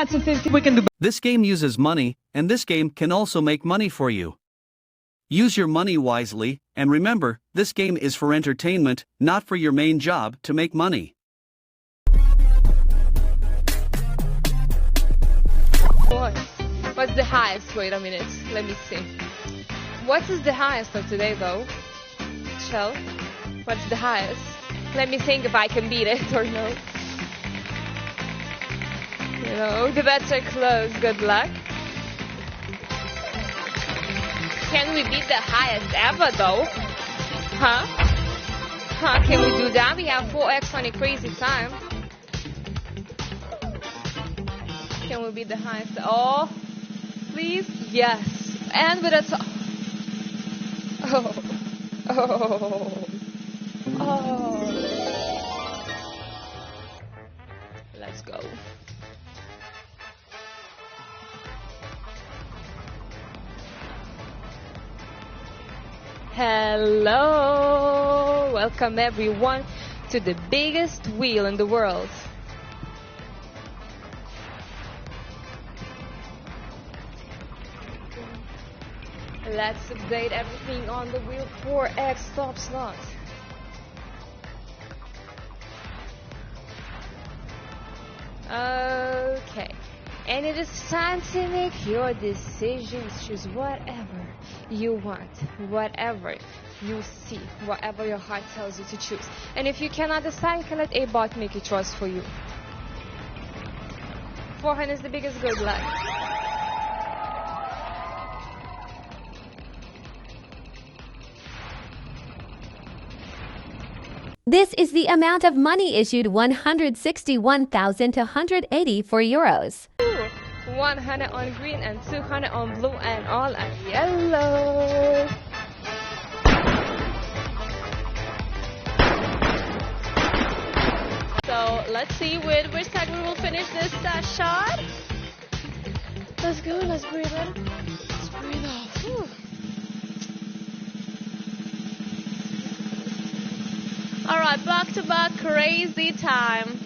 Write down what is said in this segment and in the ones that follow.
That's a 50 we can do. This game uses money, and this game can also make money for you. Use your money wisely, and remember, this game is for entertainment, not for your main job to make money. What's the highest? Wait a minute, let me see. What is the highest of today though? Shell? What's the highest? Let me think if I can beat it or no. You know, the bets are close, good luck. Can we beat the highest ever though? Huh? Huh, can we do that? We have 4x on a crazy time. Can we beat the highest? Oh, please? Yes. And with a Oh. Let's go. Hello. Welcome everyone to the biggest wheel in the world. Let's update everything on the wheel 4x top slot. Okay, and it is time to make your decisions. Choose whatever you want, whatever you see, whatever your heart tells you to choose. And if you cannot decide, you can let a bot make a choice for you. Forehand is the biggest good luck. This is the amount of money issued 161,280 for euros. 100 on green and 200 on blue and all on yellow. So let's see with which side we will finish this shot. Let's go, let's breathe in. Let's breathe off. Whew. Alright, back to back, crazy time.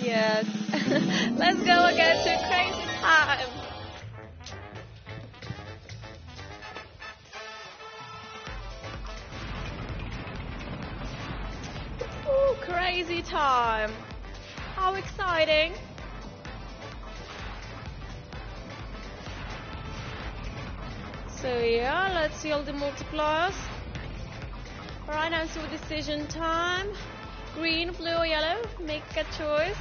Yes. Let's go again to crazy time. Ooh, crazy time. How exciting. So yeah, let's see all the multipliers. Alright, now to decision time. Green, blue, or yellow. Make a choice.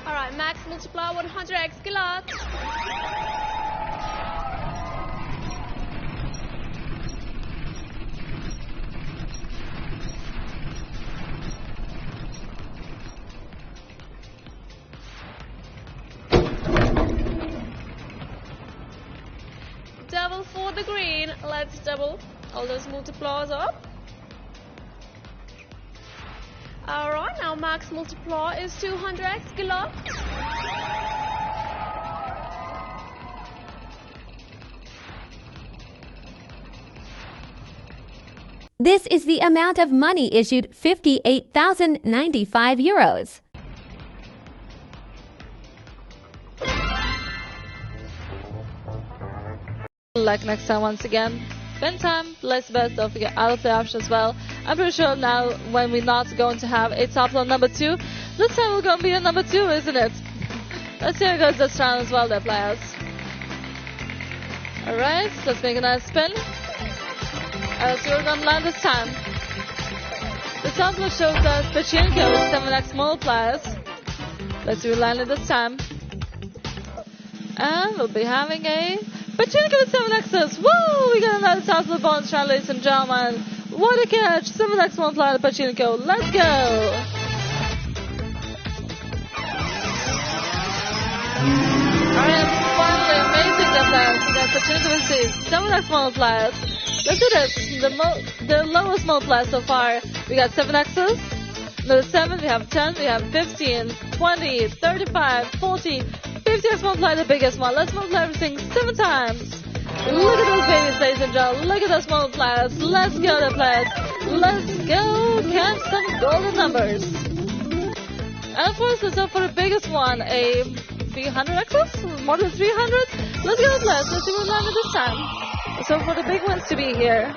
Alright, max multiply 100x kilowatt. Double for the green. Let's double all those multipliers up. Alright, now max multiply is 200x kilowatt. This is the amount of money issued 58,095 euros. Like next time once again. Spin time, less best, don't forget autoplay option as well. I'm pretty sure now when we're not going to have a top load number 2, this time we're going to be a number 2, isn't it? Let's see how it goes this round as well, there players. Alright, so let's make a nice spin. Let's see what we're going to land this time. The top load shows us Pachinko with 7x multipliers. Let's see what we landed this time. And we'll be having a Pachinko with 7x's. Woo! We got another top load bonus round, ladies and gentlemen. What a catch! 7x multiplier Pachinko. Let's go! Alright, finally amazing that players. We got Pachinko with the 7x multipliers. Let's do this. The lowest multiplier so far. We got 7x's. Another 7, we have 10, we have 15, 20, 35, 40, 50x multiply the biggest one. Let's multiply everything 7 times. Look at those babies, ladies and gentlemen. Look at those small players. Let's go, the players. Let's go catch some golden numbers. And for instance, so for the biggest one, a 300 access? More than 300? Let's go, players. Let's see what land this time. So for the big ones to be here.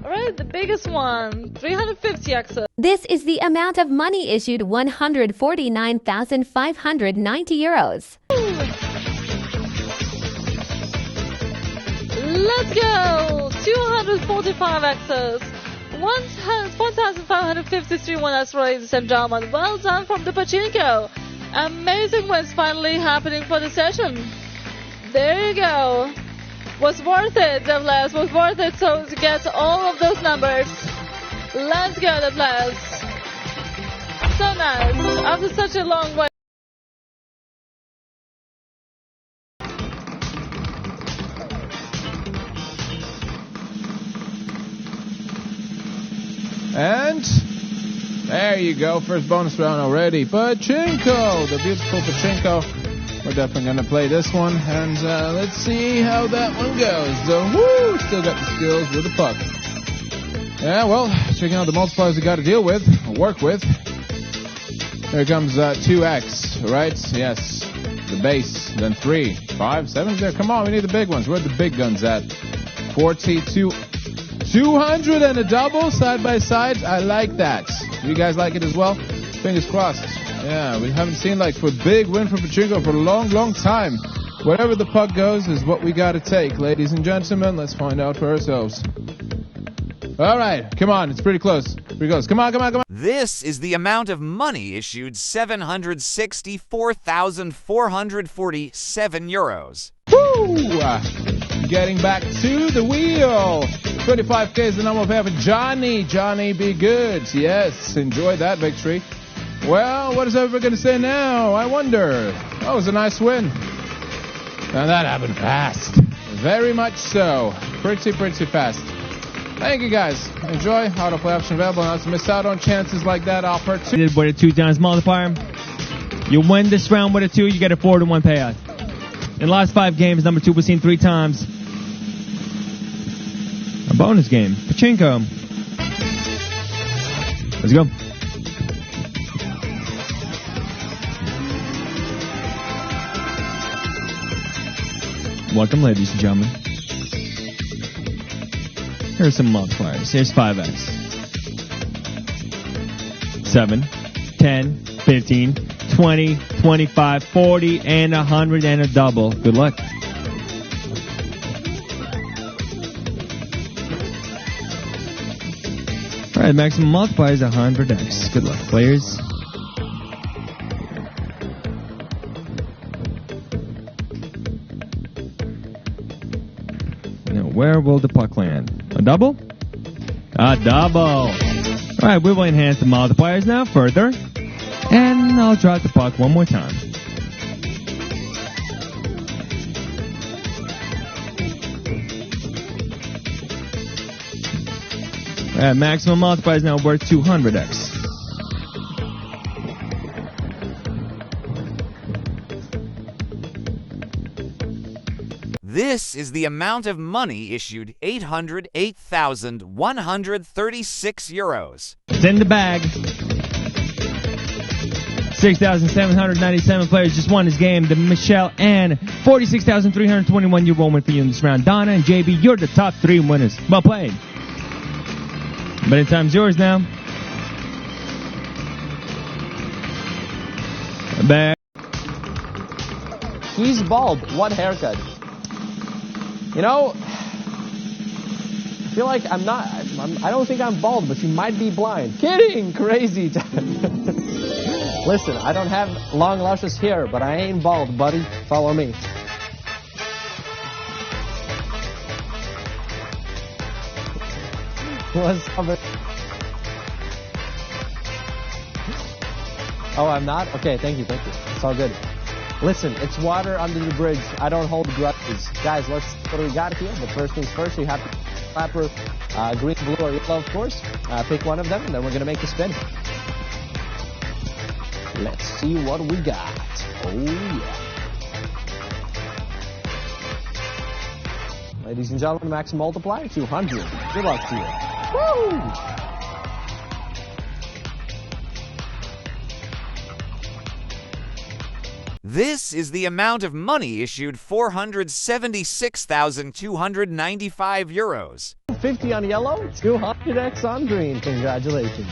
Alright, the biggest one, 350 access. This is the amount of money issued 149,590 euros. Let's go! 245 access. 1,553 winners, ladies and gentlemen. Well done from the Pachinko. Amazing wins finally happening for the session. There you go. Was worth it, the players. Was worth it so to get all of those numbers. Let's go, the players. So nice. After such a long wait. And there you go, first bonus round already. Pachinko, the beautiful Pachinko. We're definitely going to play this one, and let's see how that one goes. So, woo, still got the skills with the puck. Yeah, well, checking out the multipliers we got to deal with, or work with. Here comes 2x, right? Yes, the base, then 3, 5, 7 there. Come on, we need the big ones. Where are the big guns at? 42. 200 and a double side by side. I like that. You guys like it as well? Fingers crossed. Yeah, we haven't seen like for big win for Pachinko for a long time. Wherever the puck goes is what we got to take, ladies and gentlemen. Let's find out for ourselves. All right, come on. It's pretty close. Pretty close. Come on. This is the amount of money issued 764,447 euros. Woo! Getting back to the wheel. 25K is the number of half. Johnny, be good. Yes, enjoy that victory. Well, what is everybody going to say now? I wonder. That was a nice win. And that happened fast. Very much so. Pretty fast. Thank you, guys. Enjoy. Autoplay option available. Not to miss out on chances like that. Opportunity. With a 2 times multiplier. You win this round with a 2, you get a 4-to-1 payout. In the last 5 games, number 2 was seen 3 times. A bonus game. Pachinko. Let's go. Welcome, ladies and gentlemen. Here's some multipliers. Here's 5x. 7, 10, 15, 20, 25, 40, and 100, and a double. Good luck. Alright, maximum multiplier is 100x. Good luck, players. Now, where will the puck land? A double? A double! Alright, we will enhance the multipliers now further. And I'll drop the puck one more time. Maximum multiplier is now worth 200x. This is the amount of money issued 808,136 euros. It's in the bag. 6,797 players just won this game. The Michelle and 46,321 euro win for you in this round. Donna and JB, you're the top 3 winners. Well played. But in time's yours now. Back. He's bald. What haircut? You know, I feel like I don't think I'm bald, but you might be blind. Kidding! Crazy. Listen, I don't have long luscious hair, but I ain't bald, buddy. Follow me. What's up? Oh, I'm not? Okay, thank you. It's all good. Listen, it's water under the bridge. I don't hold grudges. Guys, what do we got here? But first things first, you have to flapper, green, blue, or yellow, of course. Pick one of them, and then we're going to make a spin. Let's see what we got. Oh, yeah. Ladies and gentlemen, max multiplier, 200. Good luck to you. Woo! This is the amount of money issued 476,295 euros. 50 on yellow, 200x on green. Congratulations.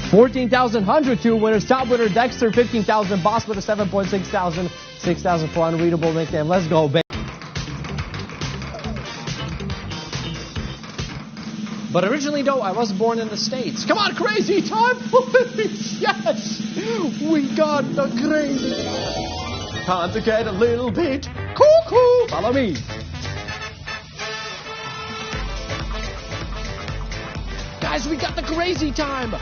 $14,100, 2 winners. Top winner Dexter, 15,000. Boss winner 7.6 thousand. 6,000 for unreadable nickname. Let's go, baby. But originally, though, I was born in the States. Come on, crazy time! Yes! We got the crazy. Time to get a little bit cuckoo. Follow me. Guys, we got the crazy time.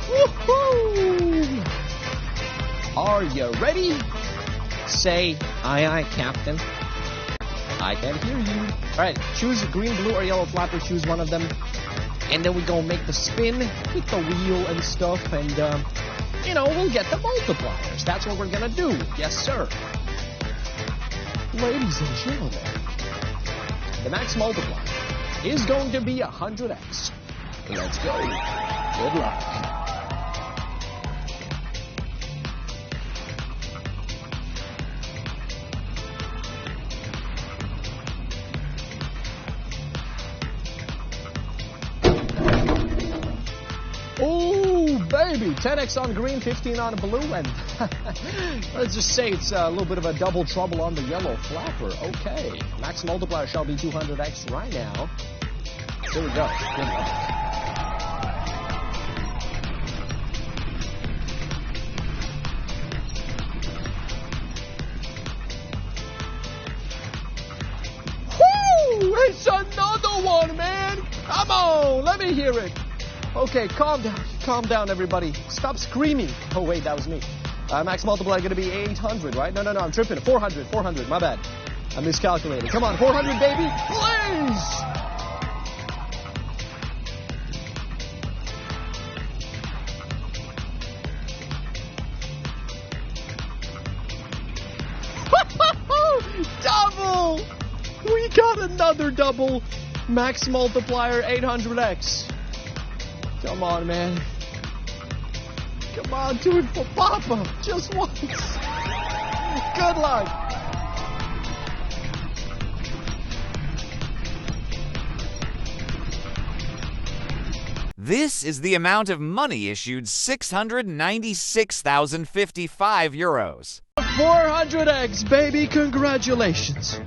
Woohoo! Are you ready? Say, aye, aye, Captain. I can hear you. All right, choose green, blue, or yellow flapper. Choose one of them. And then we go make the spin with the wheel and stuff. And, we'll get the multipliers. That's what we're going to do. Yes, sir. Ladies and gentlemen, the max multiplier is going to be 100x. Let's go. Good luck. Oh, baby. 10x on green, 15 on blue, and let's just say it's a little bit of a double trouble on the yellow flapper. Okay. Max multiplier shall be 200x right now. Here we go. Good luck. Woo! It's another one, man. Come on. Let me hear it. Okay, calm down, everybody. Stop screaming. Oh, wait, that was me. Max multiplier going to be 800, right? No, I'm tripping. 400, my bad. I miscalculated. Come on, 400, baby, please! Double! We got another double. Max multiplier, 800x. Come on, man. Come on, do it for Papa. Just once. Good luck. This is the amount of money issued 696,055 euros. 400x, baby. Congratulations.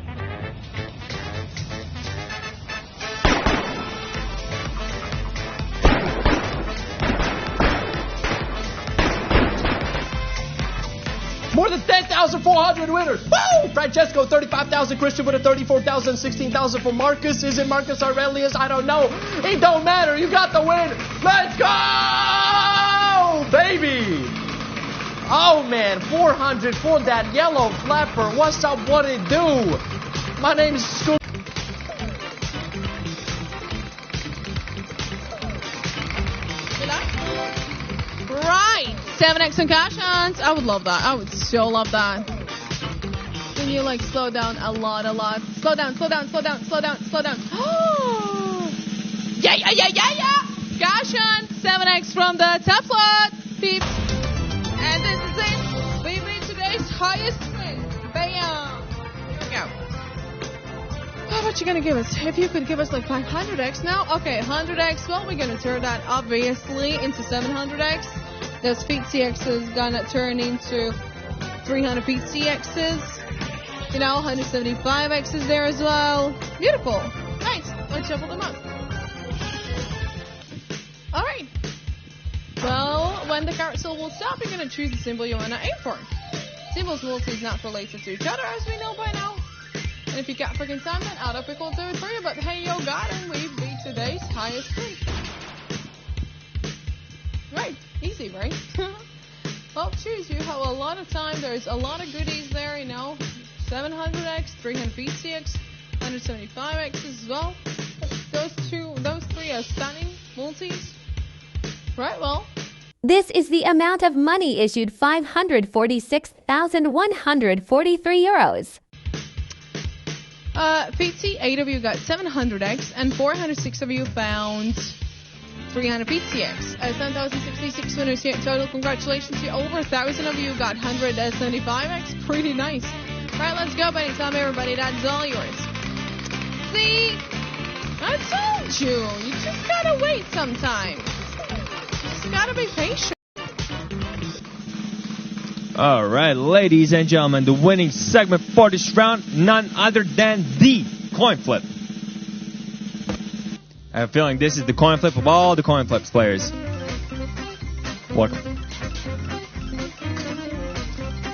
More than 10,400 winners. Woo! Francesco, 35,000. Christian with a 34,000. 16,000 for Marcus. Is it Marcus Aurelius? I don't know. It don't matter. You got the win. Let's go, baby. Oh, man. 400 for that yellow flapper. What's up? What it do? My name is Scoop. Right, 7x and cash hands. I would love that. I would so love that. When you slow down a lot. Slow down. Oh, yeah. Cash hand, 7x from the TOPSLOT, peeps. And this is it. We've reached today's highest win. Bam. Here we go. How much you gonna give us? If you could give us 500x now. Okay, 100x. Well, we're gonna turn that obviously into 700x. Those Feet CXs gonna turn into 300 Feet CXs. 175x's there as well. Beautiful. Nice. Let's shuffle them up. Alright. Well, when the carousel will stop, you're gonna choose the symbol you wanna aim for. Symbols multi is not related to each other, as we know by now. And if you got freaking time, then AutoPick will do it for you. But hey, yo, got him. We beat today's highest win. Right. Easy, right? Well, choose. You have a lot of time. There's a lot of goodies there, 700x, 300 VCX, 175x as well. Those three are stunning multis. Right, well. This is the amount of money issued 546,143 euros. 58 of you got 700x, and 406 of you found 350x. 7,066 winners here in total. Congratulations to you. Over 1,000 of you got 175x. Pretty nice. Right, let's go, buddy. Tell me, everybody, that's all yours. See? I told you. You just gotta wait sometimes. Just gotta be patient. All right, ladies and gentlemen, the winning segment for this round, none other than the coin flip. I have a feeling this is the coin flip of all the coin flips players. Welcome.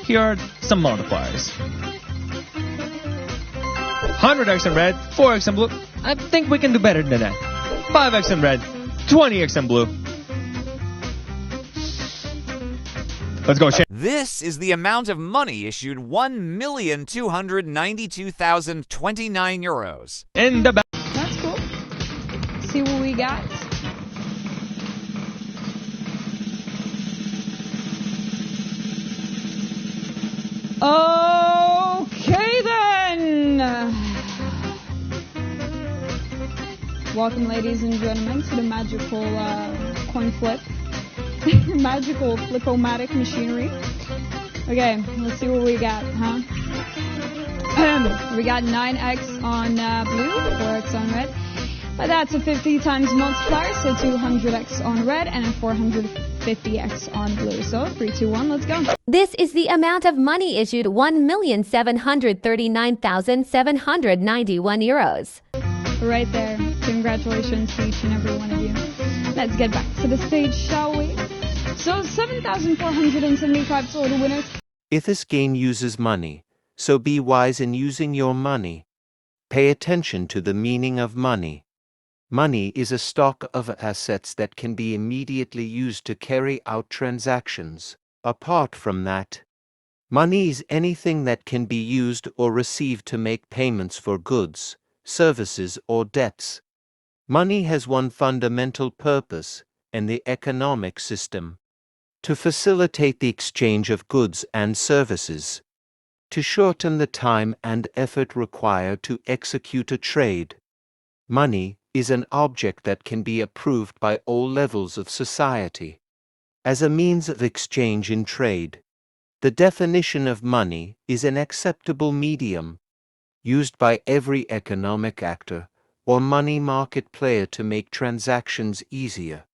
Here are some multipliers. 100x in red, 4x in blue. I think we can do better than that. 5x in red, 20x in blue. Let's go, Shane. This is the amount of money issued 1,292,029 euros. In the back. That's cool. See what we got. Okay then. Welcome, ladies and gentlemen, to the magical coin flip. Magical flip-o-matic machinery. Okay, let's see what we got, huh? We got 9x on blue, 4x on red. But that's a 50 times multiplier, so 200x on red and a 450x on blue. So 3, 2, 1, let's go. This is the amount of money issued 1,739,791 euros. Right there. Congratulations to each and every one of you. Let's get back to the stage, shall we? So 7,475 total winners. If this game uses money, so be wise in using your money. Pay attention to the meaning of money. Money is a stock of assets that can be immediately used to carry out transactions. Apart from that, money is anything that can be used or received to make payments for goods, services, or debts. Money has one fundamental purpose in the economic system: to facilitate the exchange of goods and services, to shorten the time and effort required to execute a trade. Money is an object that can be approved by all levels of society as a means of exchange in trade. The definition of money is an acceptable medium used by every economic actor or money market player to make transactions easier.